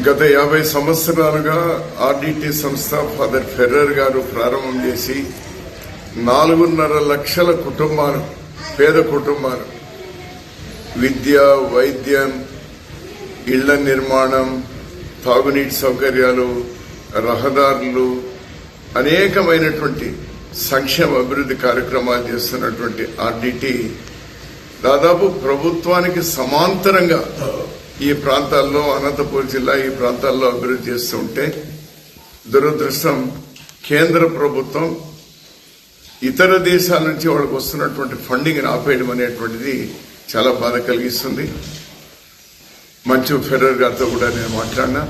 గత 50 సంవత్సరాలుగా ఆర్డిటి సంస్థ ఫాదర్ ఫెర్రర్ గారు ప్రారంభం చేసి 4.5 లక్షల కుటుంబాలు, పేద కుటుంబాలు విద్య, వైద్యం, ఇళ్ల నిర్మాణం, తాగునీటి సౌకర్యాలు, రహదారులు, అనేకమైనటువంటి సంక్షేమ అభివృద్ధి కార్యక్రమాలు చేస్తున్నటువంటి ఆర్డిటి దాదాపు ప్రభుత్వానికి సమాంతరంగా ఈ ప్రాంతాల్లో, అనంతపురం జిల్లా ఈ ప్రాంతాల్లో అభివృద్ధి చేస్తుంటే దురదృష్టం కేంద్ర ప్రభుత్వం ఇతర దేశాల నుంచి వాళ్ళకు వస్తున్నటువంటి ఫండింగ్ ఆపేయడం అనేటువంటిది చాలా బాధ కలిగిస్తుంది. మంచు ఫెర్రర్ గారితో కూడా నేను మాట్లాడినా.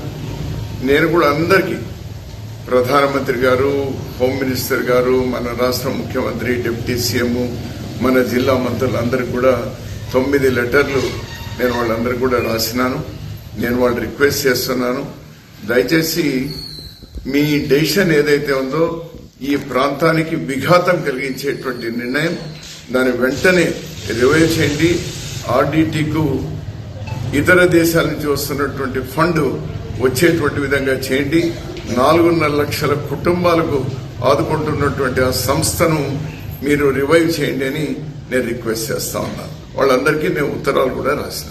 నేను కూడా అందరికీ, ప్రధానమంత్రి గారు, హోమ్ మినిస్టర్ గారు, మన రాష్ట్ర ముఖ్యమంత్రి, డిప్యూటీ సీఎం, మన జిల్లా మంత్రులందరికీ కూడా 9 లెటర్లు నేను వాళ్ళందరికీ కూడా రాసినాను. నేను వాళ్ళు రిక్వెస్ట్ చేస్తున్నాను, దయచేసి మీ డెసిషన్ ఏదైతే ఉందో ఈ ప్రాంతానికి విఘాతం కలిగించేటువంటి నిర్ణయం దాన్ని వెంటనే రివైవ్ చేయండి. ఆర్డిటికు ఇతర దేశాల నుంచి వస్తున్నటువంటి ఫండ్ వచ్చేటువంటి విధంగా చేయండి. 4.5 లక్షల కుటుంబాలకు ఆదుకుంటున్నటువంటి ఆ సంస్థను మీరు రివైవ్ చేయండి అని నేను రిక్వెస్ట్ చేస్తా ఉన్నాను. వాళ్ళందరికీ నేను ఉత్తరాలు కూడా రాసిన.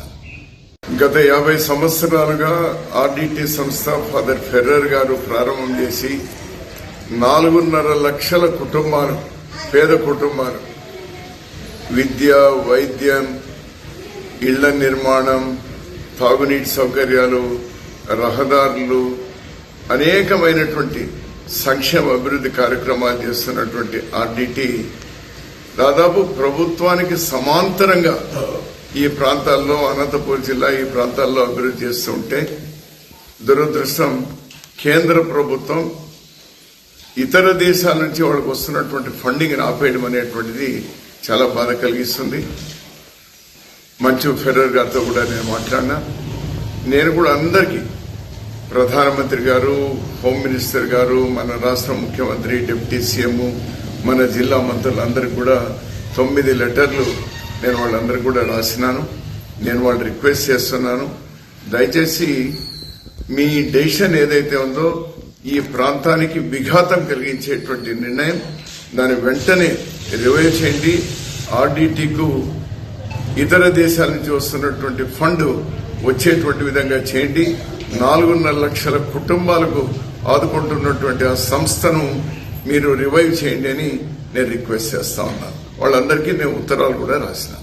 గత 50 సంవత్సరాలుగా ఆర్డిటి సంస్థ ఫాదర్ ఫెర్రర్ గారు ప్రారంభం చేసి 4.5 లక్షల కుటుంబాలు, పేద కుటుంబాలు విద్య, వైద్యం, ఇళ్ల నిర్మాణం, తాగునీటి సౌకర్యాలు, రహదారులు, అనేకమైనటువంటి సంక్షేమ అభివృద్ధి కార్యక్రమాలు చేస్తున్నటువంటి ఆర్డిటి దాదాపు ప్రభుత్వానికి సమాంతరంగా ఈ ప్రాంతాల్లో, అనంతపురం జిల్లా ఈ ప్రాంతాల్లో అభివృద్ధి చేస్తుంటే దురదృష్టం కేంద్ర ప్రభుత్వం ఇతర దేశాల నుంచి వాళ్ళకు వస్తున్నటువంటి ఫండింగ్ ఆపేయడం అనేటువంటిది చాలా బాధ కలిగిస్తుంది. మంచు ఫెర్రర్ గారితో కూడా నేను మాట్లాడినా. నేను కూడా అందరికీ, ప్రధానమంత్రి గారు, హోమ్ మినిస్టర్ గారు, మన రాష్ట్ర ముఖ్యమంత్రి, డిప్యూటీ సీఎం, మన జిల్లా మంత్రులందరికీ కూడా 9 లెటర్లు నేను వాళ్ళందరికీ కూడా రాసినాను. నేను వాళ్ళు రిక్వెస్ట్ చేస్తున్నాను, దయచేసి మీ డెసిషన్ ఏదైతే ఉందో ఈ ప్రాంతానికి విఘాతం కలిగించేటువంటి నిర్ణయం దాన్ని వెంటనే రివైవ్ చేయండి. ఆర్డిటికు ఇతర దేశాల నుంచి వస్తున్నటువంటి ఫండ్ వచ్చేటువంటి విధంగా చేయండి. 4.5 లక్షల కుటుంబాలకు ఆదుకుంటున్నటువంటి ఆ సంస్థను మీరు రివైవ్ చేయండి అని నేను రిక్వెస్ట్ చేస్తా ఉన్నాను. వాళ్ళందరికీ నేను ఉత్తరాలు కూడా రాసిన.